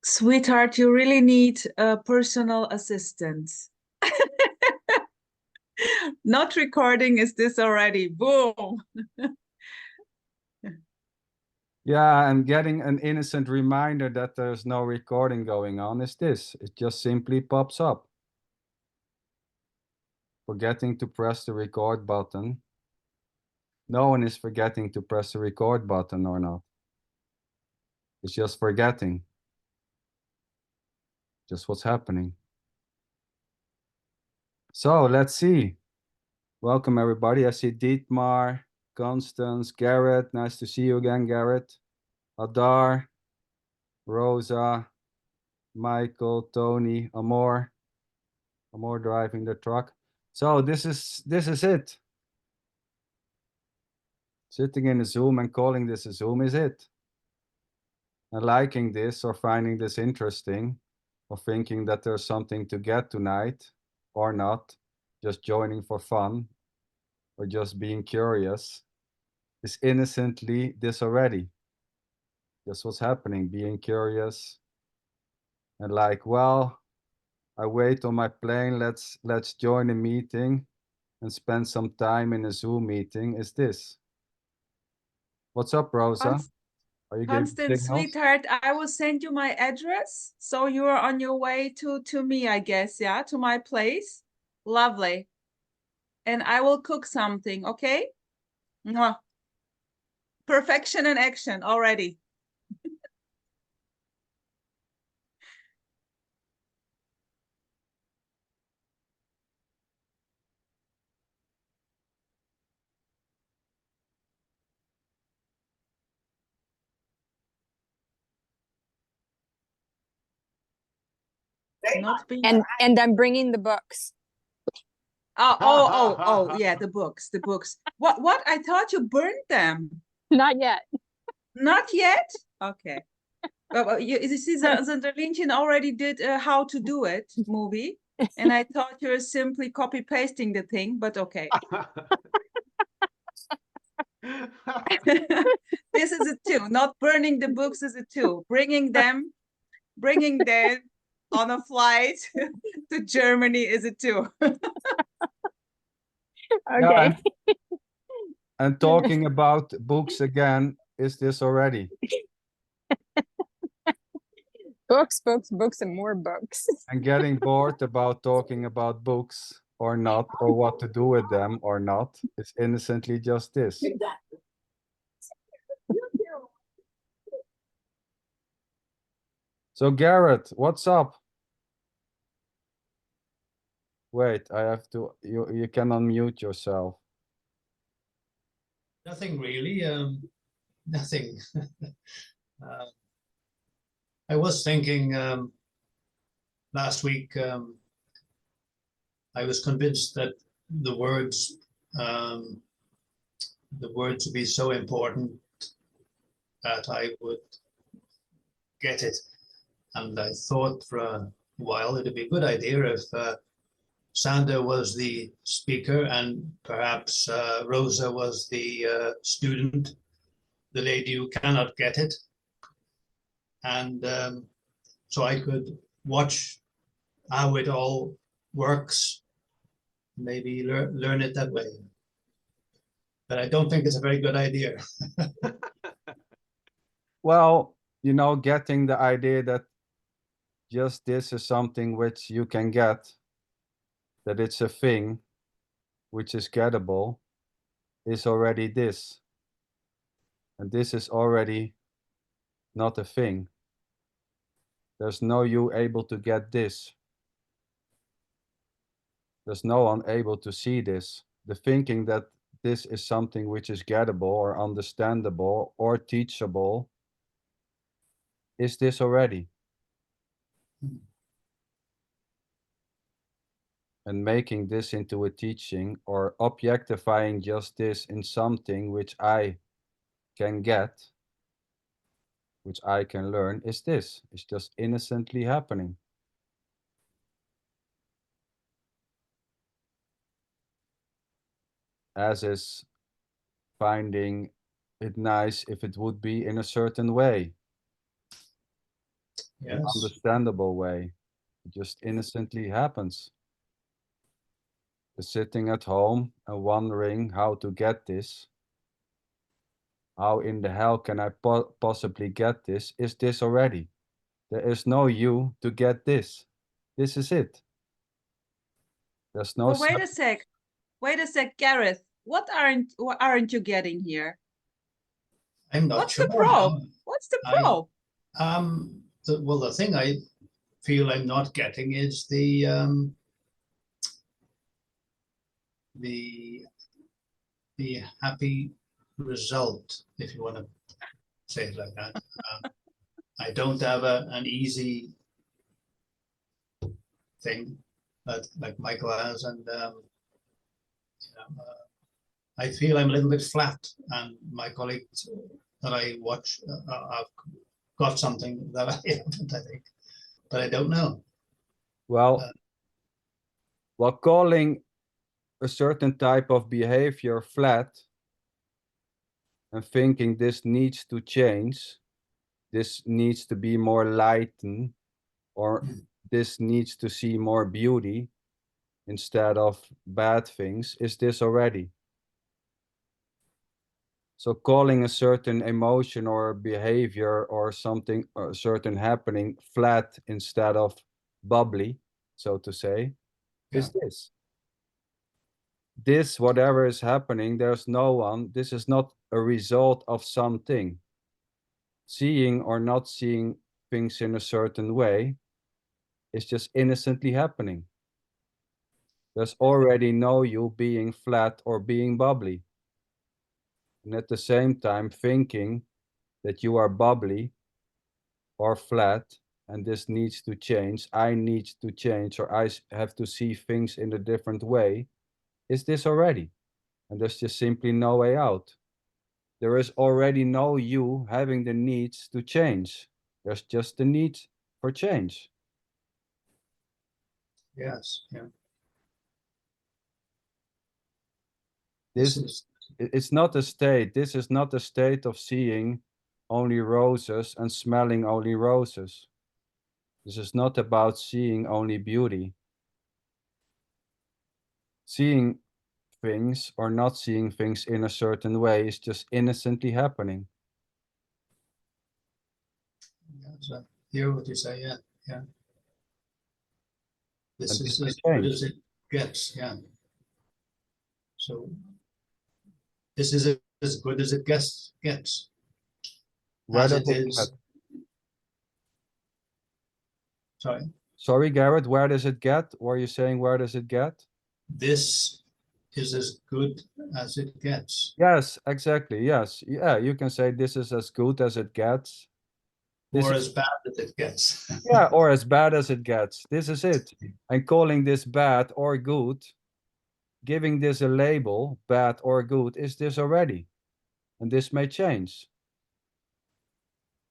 Sweetheart, you really need a personal assistant. Not recording, is this already? Boom. Yeah, and getting an innocent reminder that there's no recording going on is this. It just simply pops up. Forgetting to press the record button. No one is forgetting to press the record button or not. It's just forgetting. Just what's happening. So let's see. Welcome everybody. I see Dietmar, Constance, Garrett. Nice to see you again, Garrett. Adar, Rosa, Michael, Tony, Amor driving the truck. So this is it. Sitting in a Zoom and calling this a Zoom is it. And liking this or finding this interesting or thinking that there's something to get tonight or not, just joining for fun or just being curious is innocently this already. Just what's happening, being curious and like, well, I wait on my plane, let's join a meeting and spend some time in a Zoom meeting is this. What's up, Rosa? Are you giving Constance, signals? sweetheart, I will send you my address. So you are on your way to me, I guess, yeah, to my place. Lovely. And I will cook something, okay? Mwah. Perfection in action already. Not being and I'm bringing the books. Oh, yeah, the books. What? I thought you burned them. Not yet. Not yet? Okay. Well, you see, Zanderlintjen already did a How to Do It movie, and I thought you were simply copy-pasting the thing, but okay. This is a two. Not burning the books is a two. Bringing them on a flight to Germany is a two. Okay. Yeah, and talking about books again, is this already? Books, and more books. And getting bored about talking about books or not, or what to do with them or not, is innocently just this. So Garrett, what's up? Wait, I have to, you can unmute yourself. Nothing really, nothing. I was thinking last week, I was convinced that the words would be so important that I would get it. And I thought for a while it'd be a good idea if Sander was the speaker and perhaps Rosa was the student, the lady who cannot get it. And so I could watch how it all works, maybe learn it that way. But I don't think it's a very good idea. Well, you know, getting the idea that just this is something which you can get, that it's a thing which is gettable, is already this. And this is already not a thing. There's no you able to get this. There's no one able to see this. The thinking that this is something which is gettable or understandable or teachable is this already. And making this into a teaching or objectifying just this in something which I can get, which I can learn, is this. It's just innocently happening. As is finding it nice if it would be in a certain way. an Yes. understandable way. It just innocently happens. Just sitting at home and wondering how to get this. How in the hell can I possibly get this? Is this already? There is no you to get this. This is it. There's no. But wait a sec, Gareth. What aren't you getting here? I'm not What's sure. the probe? No. What's the I- probe? Well, the thing I feel I'm not getting is the happy result, if you want to say it like that. I don't have an easy thing like Michael has, and I feel I'm a little bit flat. And my colleagues that I watch have got something that I haven't, I think, but I don't know. Well, while calling a certain type of behavior flat and thinking this needs to change, this needs to be more lightened, or this needs to see more beauty instead of bad things, is this already? So calling a certain emotion or behavior or something, or a certain happening flat instead of bubbly, so to say, is this. This, whatever is happening, there's no one, this is not a result of something. Seeing or not seeing things in a certain way is just innocently happening. There's already no you being flat or being bubbly. And at the same time thinking that you are bubbly or flat and this needs to change, I need to change, or I have to see things in a different way, is this already. And there's just simply no way out. There is already no you having the needs to change. There's just the need for change. Yes, yeah. This is it's not a state. This is not a state of seeing only roses and smelling only roses. This is not about seeing only beauty. Seeing things or not seeing things in a certain way is just innocently happening. So hear what you say, yeah. This And is this as may good change. as it gets, yeah. So this is as good as it gets. Where As does it it is. get? Sorry. Sorry, Garrett, where does it get? Were you saying where does it get? This is as good as it gets. Yes, exactly. Yes. Yeah, you can say this is as good as it gets. This Or is, as bad as it gets. yeah, or as bad as it gets. This is it. And calling this bad or good, giving this a label, bad or good, is this already. And this may change.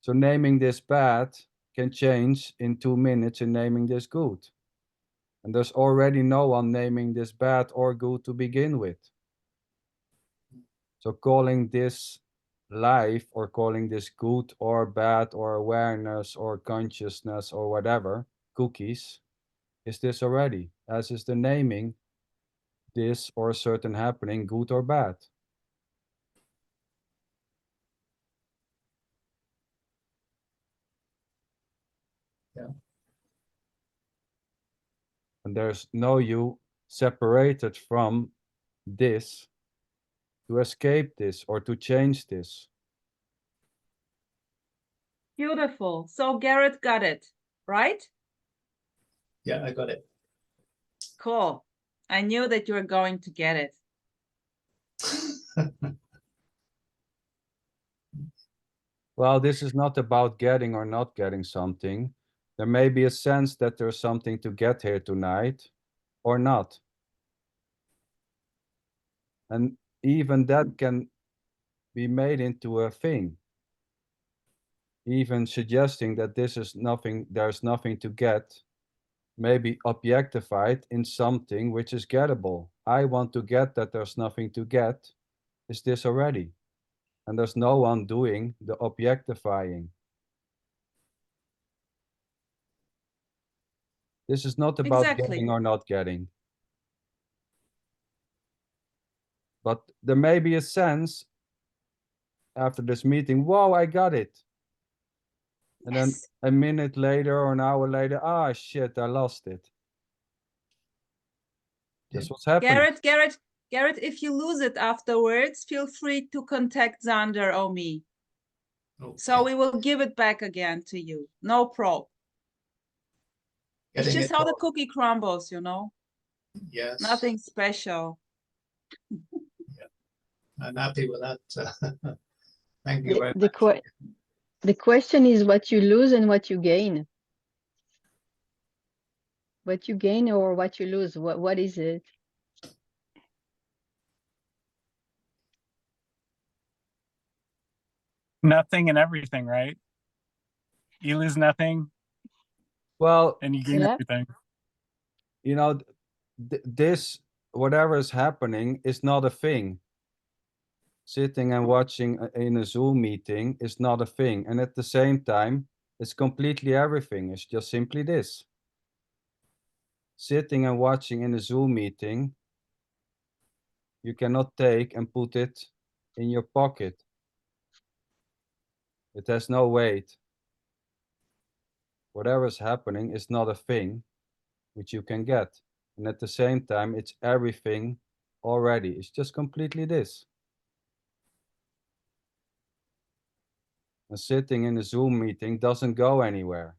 So naming this bad can change in 2 minutes in naming this good. And there's already no one naming this bad or good to begin with. So calling this life or calling this good or bad or awareness or consciousness or whatever, cookies, is this already, as is the naming this or a certain happening good or bad. Yeah. And there's no you separated from this to escape this or to change this. Beautiful. So Garrett got it, right? Yeah, I got it. Cool. I knew that you were going to get it. Well, this is not about getting or not getting something. There may be a sense that there's something to get here tonight or not. And even that can be made into a thing. Even suggesting that this is nothing, there's nothing to get, may be objectified in something which is gettable. I want to get that there's nothing to get. Is this already? And there's no one doing the objectifying. This is not about Exactly. getting or not getting. But there may be a sense after this meeting, whoa, I got it. And then Yes. a minute later or an hour later, ah, shit, I lost it. That's what's happening. Garrett, if you lose it afterwards, feel free to contact Xander or me. So Okay. we will give it back again to you. No problem. It's Getting just it how the all. cookie crumbles, you know? Yes. Nothing special. I'm happy with that. Thank you The, very the, much. que the question is what you lose and what you gain. What you gain or what you lose, what is it? Nothing and everything, right? You lose nothing Well, and you gain Yeah. everything. you know, this, whatever is happening, is not a thing. Sitting and watching in a Zoom meeting is not a thing. And at the same time, it's completely everything. It's just simply this. Sitting and watching in a Zoom meeting, you cannot take and put it in your pocket. It has no weight. Whatever is happening is not a thing which you can get. And at the same time, it's everything already. It's just completely this. And sitting in a Zoom meeting doesn't go anywhere.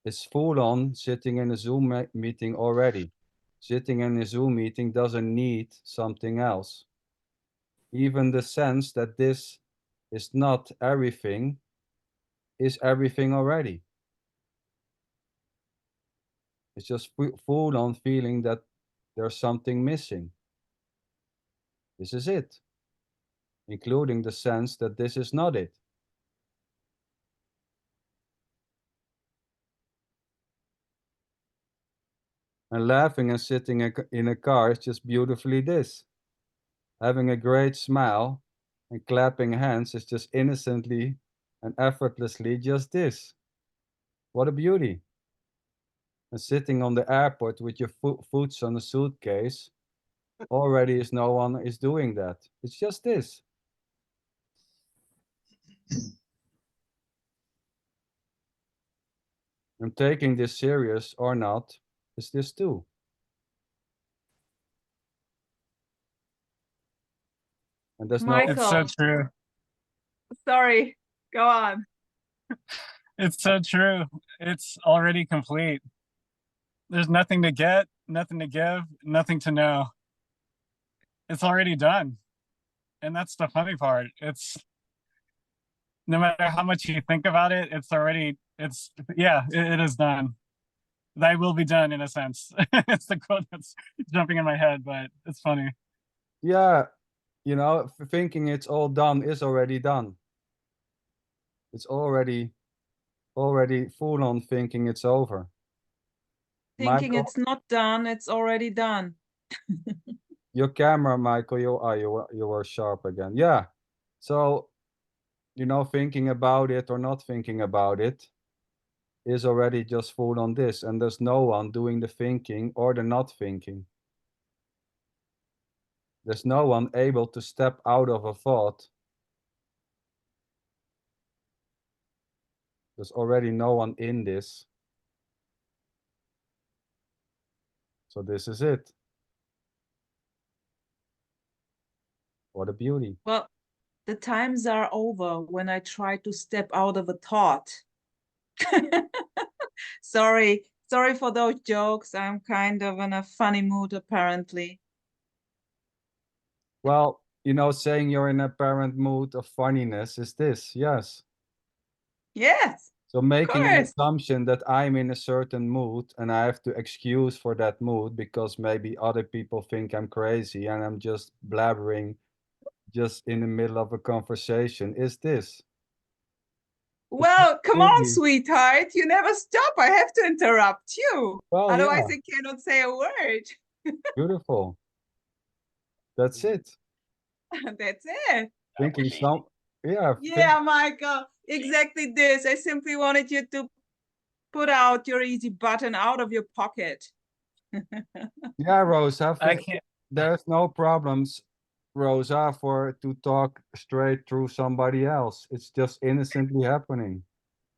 It's full on sitting in a Zoom meeting already. Sitting in a Zoom meeting doesn't need something else. Even the sense that this is not everything is everything already. It's just full on feeling that there's something missing. This is it, including the sense that this is not it. And laughing and sitting in a car is just beautifully this. Having a great smile and clapping hands is just innocently and effortlessly just this. What a beauty. And sitting on the airport with your foot on a suitcase already is no one is doing that. It's just this. And taking this serious or not is this too. And there's no It's so Michael, true. sorry, go on. It's so true. It's already complete. There's nothing to get, nothing to give, nothing to know. It's already done. And that's the funny part. It's no matter how much you think about it, it's already, yeah, it is done. Thy will be done in a sense. It's the quote that's jumping in my head, but it's funny. Yeah, you know, thinking it's all done is already done. It's already full on thinking it's over. Thinking Michael, it's not done, it's already done. your camera, Michael, you were sharp again. Yeah. So, you know, thinking about it or not thinking about it is already just full on this, and there's no one doing the thinking or the not thinking. There's no one able to step out of a thought. There's already no one in this. So this is it. What a beauty. Well, the times are over when I try to step out of a thought. Sorry for those jokes. I'm kind of in a funny mood apparently. Well, you know, saying you're in a apparent mood of funniness is this, yes. Yes, So making an course. assumption that I'm in a certain mood and I have to excuse for that mood because maybe other people think I'm crazy and I'm just blabbering just in the middle of a conversation is this. Well, come on, Really? sweetheart. You never stop. I have to interrupt you. Well, Otherwise, yeah, I cannot say a word. beautiful. That's it. That's it. Thinking some, yeah, Yeah, Michael. exactly this. I simply wanted you to put out your easy button out of your pocket. Yeah, Rosa, I can't. there's no problems, Rosa, for to talk straight through somebody else. It's just innocently happening.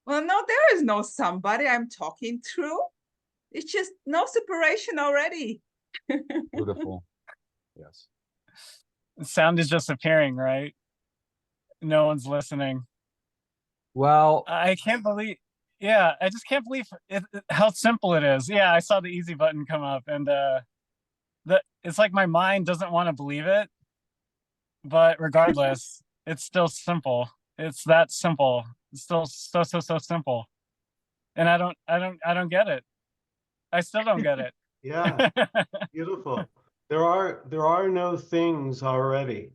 Well, no, there is no somebody I'm talking through. It's just no separation already. Beautiful. Yes. Sound is just appearing, right? No one's listening. Well, I can't believe. Yeah, I just can't believe how simple it is. Yeah, I saw the easy button come up, and it's like my mind doesn't want to believe it, but regardless, it's still simple. It's that simple. It's still so simple, and I don't get it. I still don't get it. Yeah, beautiful. There are no things already.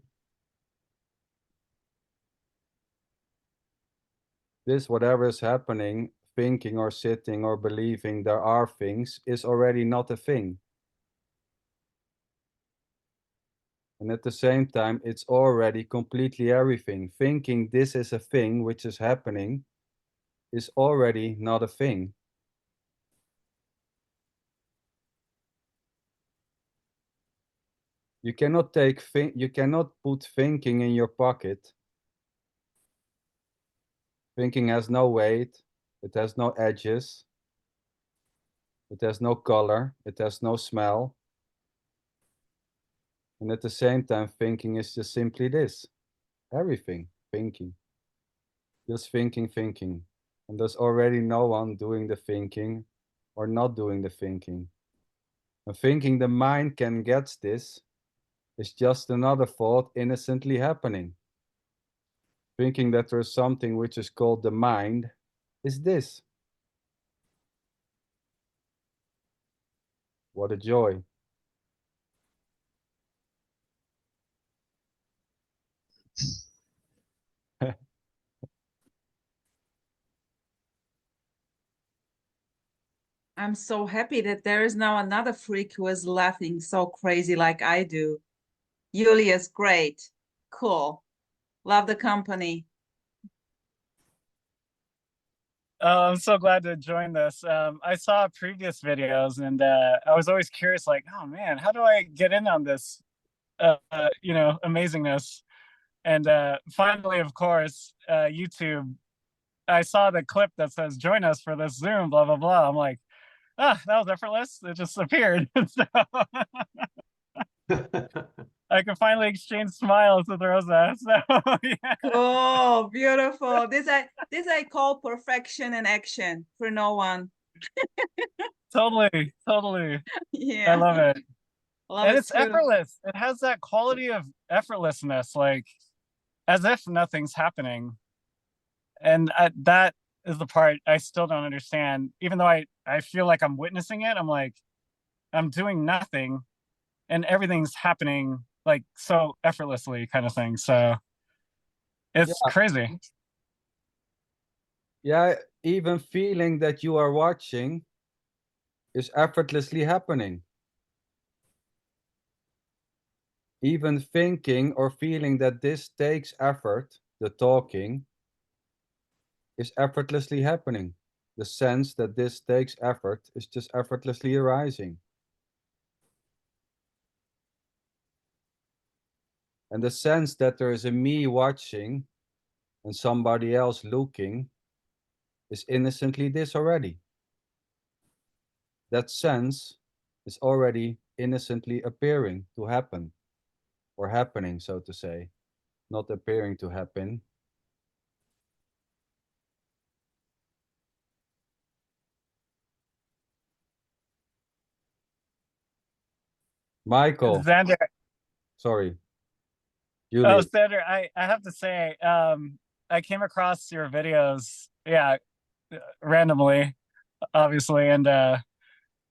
this, whatever is happening, thinking or sitting or believing there are things, is already not a thing. And at the same time, it's already completely everything. Thinking this is a thing which is happening is already not a thing. You cannot you cannot put thinking in your pocket. Thinking has no weight, it has no edges, it has no color, it has no smell. And at the same time, thinking is just simply this. Everything, thinking. Just thinking. And there's already no one doing the thinking or not doing the thinking. And thinking the mind can get this is just another thought innocently happening. Thinking that there's something which is called the mind is this. What a joy. I'm so happy that there is now another freak who is laughing so crazy like I do. Julius, great. Cool. Love the company. Oh, I'm so glad to join this. I saw previous videos, and I was always curious, like, oh man, how do I get in on this, amazingness? And finally, of course, YouTube. I saw the clip that says "Join us for this Zoom," blah blah blah. I'm like, that was effortless. It just appeared. So I can finally exchange smiles with Rosa. So yeah. Oh, beautiful. This I call perfection in action for no one. Totally. Yeah. I love it. Love And it it's too. effortless. It has that quality of effortlessness, like as if nothing's happening. And that is the part I still don't understand. Even though I feel like I'm witnessing it, I'm like, I'm doing nothing and everything's happening like so effortlessly, kind of thing. So it's crazy. Yeah, even feeling that you are watching is effortlessly happening. Even thinking or feeling that this takes effort, the talking, is effortlessly happening. The sense that this takes effort is just effortlessly arising. And the sense that there is a me watching and somebody else looking is innocently this already. That sense is already innocently appearing to happen, or happening, so to say, not appearing to happen. Michael, Xander, sorry. oh, Julius. Xander, I have to say, I came across your videos, randomly, obviously, and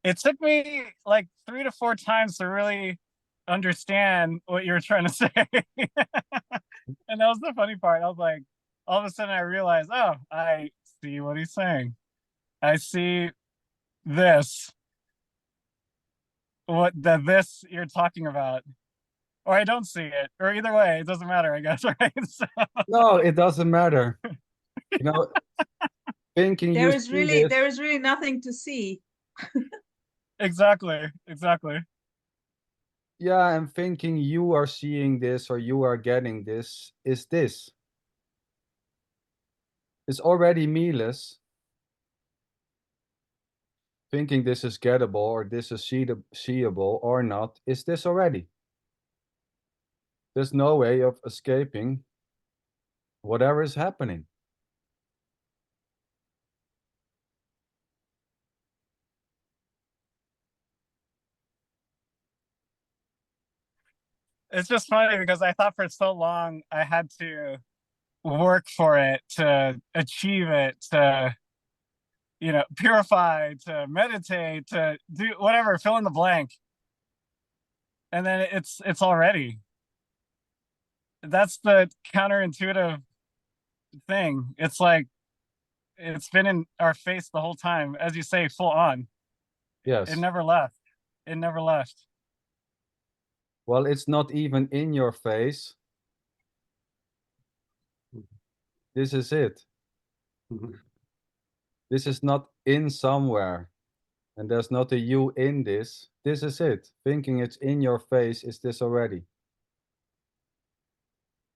it took me like 3 to 4 times to really understand what you were trying to say. And that was the funny part. I was like, all of a sudden I realized, oh, I see what he's saying. I see this, this you're talking about. Or I don't see it. Or either way, it doesn't matter, I guess, right? So, No, it doesn't matter. You know, thinking There you is see really this. there is really nothing to see. Exactly. Exactly. Yeah, and thinking you are seeing this or you are getting this is this. It's already me-less. Thinking this is gettable or this is seeable or not is this already. There's no way of escaping whatever is happening. It's just funny because I thought for so long I had to work for it, to achieve it, to, you know, purify, to meditate, to do whatever, fill in the blank. And then it's already. That's the counterintuitive thing. It's like it's been in our face the whole time, as you say, full on. Yes. It never left. It never left. Well, it's not even in your face. This is it. This is not in somewhere. And there's not a you in this. This is it. Thinking it's in your face is this already.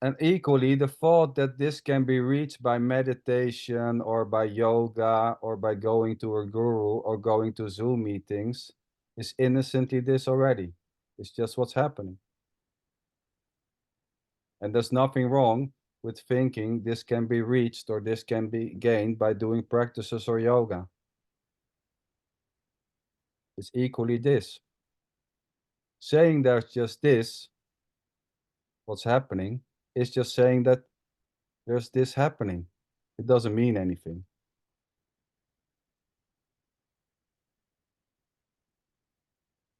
And equally, the thought that this can be reached by meditation or by yoga or by going to a guru or going to Zoom meetings is innocently this already. It's just what's happening. And there's nothing wrong with thinking this can be reached or this can be gained by doing practices or yoga. It's equally this. Saying there's just this, what's happening, is just saying that there's this happening. It doesn't mean anything.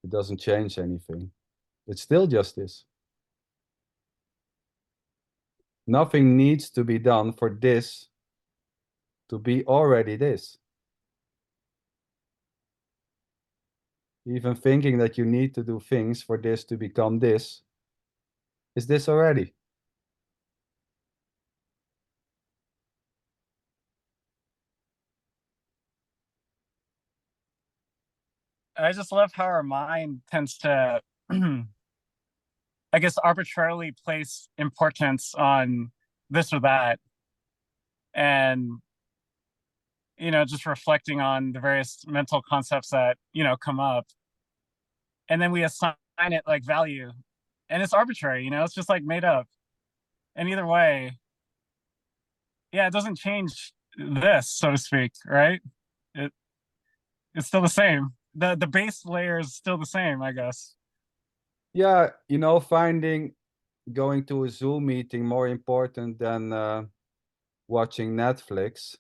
It doesn't change anything. It's still just this. Nothing needs to be done for this to be already this. Even thinking that you need to do things for this to become this is this already. I just love how our mind tends to, I guess, arbitrarily place importance on this or that. And, you know, just reflecting on the various mental concepts that, you know, come up. And then we assign it like value. And it's arbitrary, you know, it's just like made up. And either way, yeah, it doesn't change this, so to speak, right? It's still the same. The base layer is still the same, I guess. Yeah, you know, finding going to a Zoom meeting more important than watching Netflix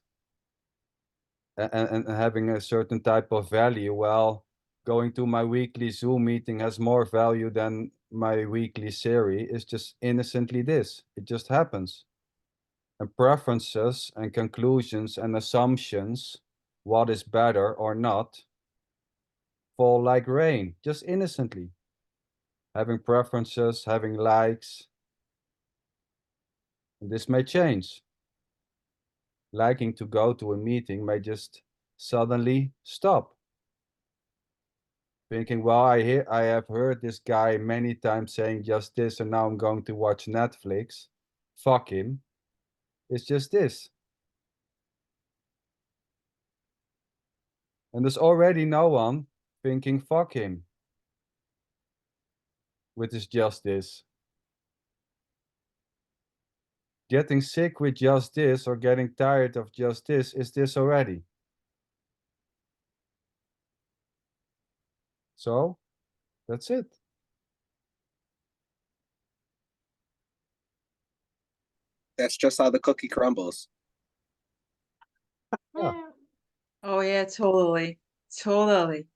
and having a certain type of value. Well, going to my weekly Zoom meeting has more value than my weekly series. It's just innocently this. It just happens. And preferences and conclusions and assumptions, what is better or not, fall like rain, just innocently. Having preferences, having likes. This may change. Liking to go to a meeting may just suddenly stop. Thinking, well, I have heard this guy many times saying just this, and now I'm going to watch Netflix. Fuck him. It's just this. And there's already no one thinking fuck him with his just this. Getting sick with just this or getting tired of just this is this already. So that's it. That's just how the cookie crumbles. Yeah. Oh yeah, totally. Totally.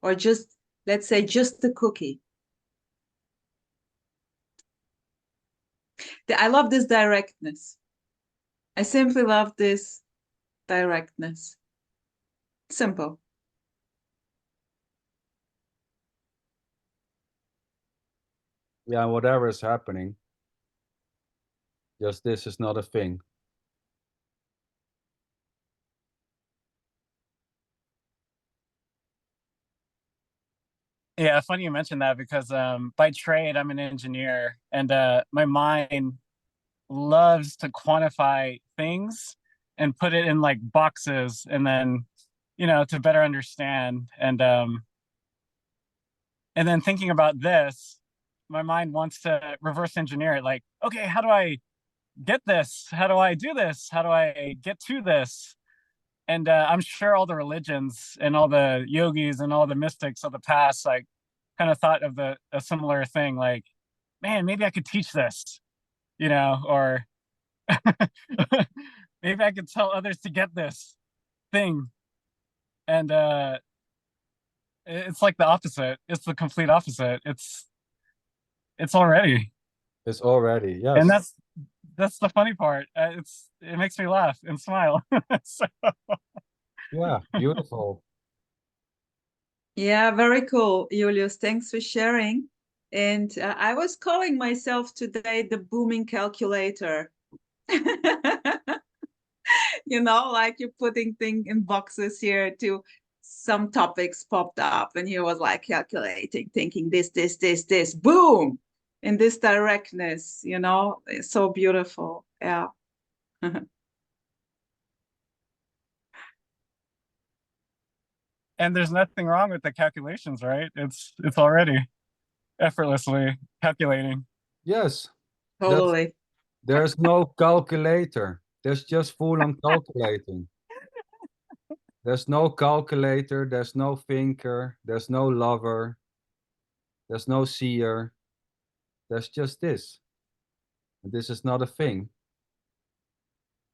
Or just, let's say, just the cookie. I love this directness. I simply love this directness. Simple. Yeah, whatever is happening, just this is not a thing. Yeah, funny you mentioned that because by trade I'm an engineer, and my mind loves to quantify things and put it in like boxes, and then to better understand. And then thinking about this, my mind wants to reverse engineer it. Like, okay, how do I get this? How do I do this? How do I get to this? And I'm sure all the religions and all the yogis and all the mystics of the past, like, kind of thought of a similar thing. Like, man, maybe I could teach this, or maybe I could tell others to get this thing. And it's like the opposite. It's the complete opposite. It's already. It's already, yes. And that's the funny part. It makes me laugh and smile. So. Yeah, beautiful. Yeah, very cool, Julius. Thanks for sharing. And I was calling myself today the booming calculator. Like you're putting things in boxes here to some topics popped up, and he was like calculating, thinking this, boom, in this directness, it's so beautiful. Yeah. And there's nothing wrong with the calculations, right? It's already effortlessly calculating. Yes. Totally. There's no calculator. There's just full on calculating. There's no calculator, there's no thinker, there's no lover, there's no seer. There's just this. And this is not a thing.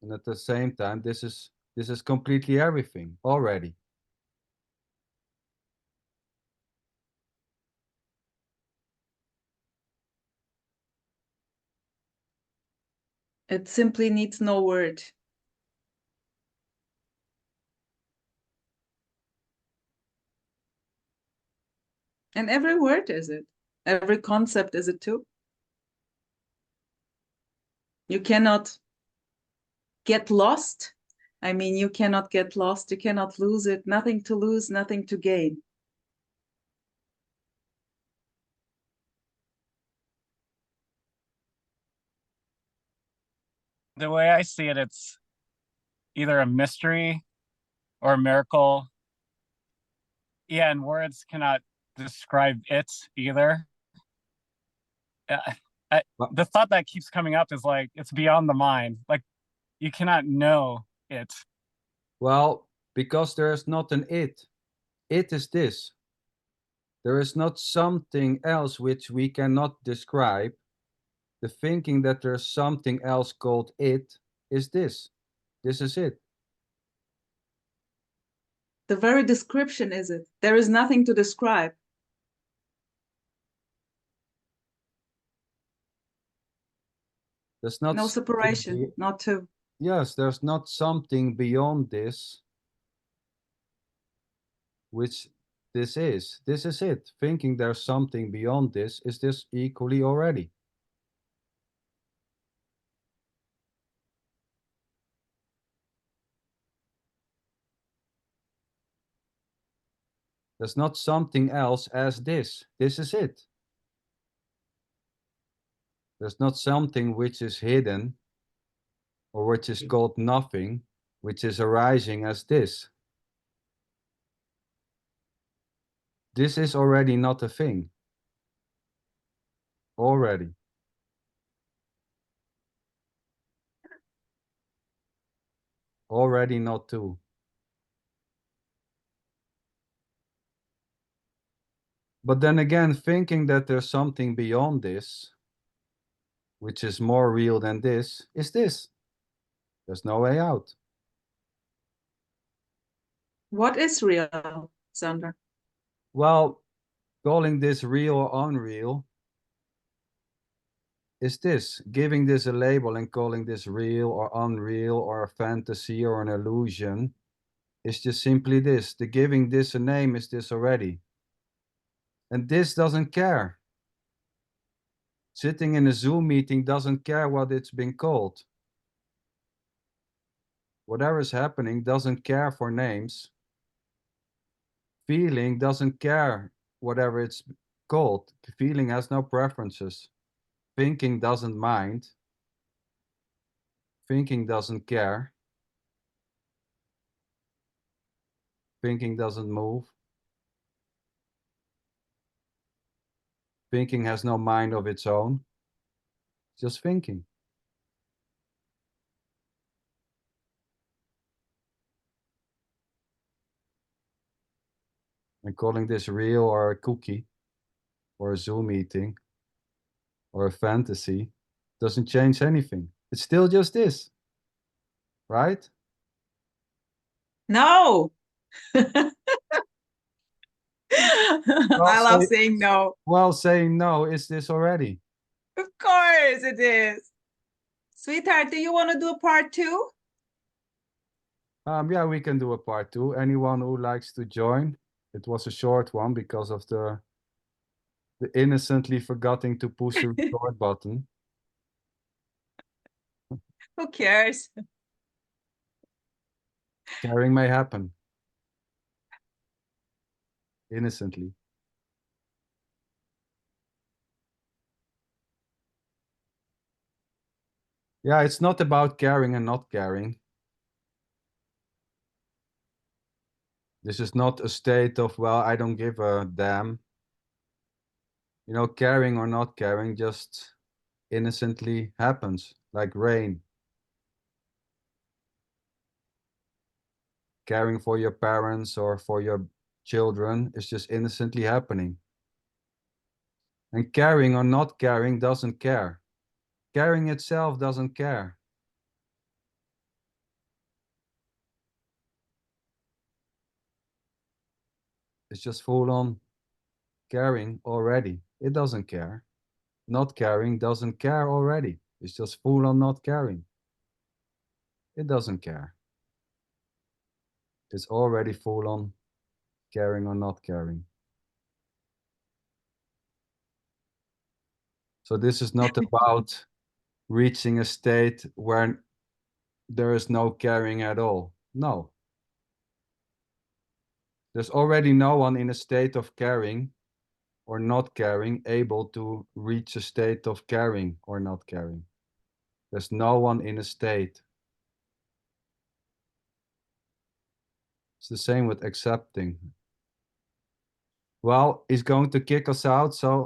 And at the same time, this is completely everything already. It simply needs no word. And every word is it. Every concept is it too. You cannot get lost. I mean, you cannot get lost. You cannot lose it. Nothing to lose, nothing to gain. The way I see it, it's either a mystery or a miracle. Yeah, and words cannot describe it either. The thought that keeps coming up is like, it's beyond the mind. Like, you cannot know it. Well, because there is not an it. It is this. There is not something else which we cannot describe. The thinking that there's something else called it is this. This is it. The very description is it. There is nothing to describe. There's not no separation, not two. Yes, there's not something beyond this, which this is. This is it. Thinking there's something beyond this is this equally already. There's not something else as this. This is it. There's not something which is hidden or which is called nothing, which is arising as this. This is already not a thing. Already. Already not two. But then again, thinking that there's something beyond this, which is more real than this, is this. There's no way out. What is real, Sander? Well, calling this real or unreal is this. Giving this a label and calling this real or unreal or a fantasy or an illusion is just simply this. The giving this a name is this already. And this doesn't care. Sitting in a Zoom meeting doesn't care what it's been called. Whatever is happening doesn't care for names. Feeling doesn't care whatever it's called. Feeling has no preferences. Thinking doesn't mind. Thinking doesn't care. Thinking doesn't move. Thinking has no mind of its own. Just thinking. And calling this real or a cookie or a Zoom meeting or a fantasy doesn't change anything. It still just is. Right? No. I love saying no. Well, saying no is this already. Of course it is. Sweetheart, do you want to do a part 2? Yeah, we can do a part 2. Anyone who likes to join. It was a short one because of the innocently forgetting to push the record button. Who cares? Caring may happen. Innocently. Yeah, it's not about caring and not caring. This is not a state of, well, I don't give a damn. You know, caring or not caring just innocently happens, like rain. Caring for your parents or for your children is just innocently happening. And caring or not caring doesn't care. Caring itself doesn't care. It's just full on caring already. It doesn't care. Not caring doesn't care already. It's just full on not caring. It doesn't care. It's already full on caring or not caring. So this is not about reaching a state where there is no caring at all. No. There's already no one in a state of caring or not caring able to reach a state of caring or not caring. There's no one in a state. It's the same with accepting. Well, he's going to kick us out, so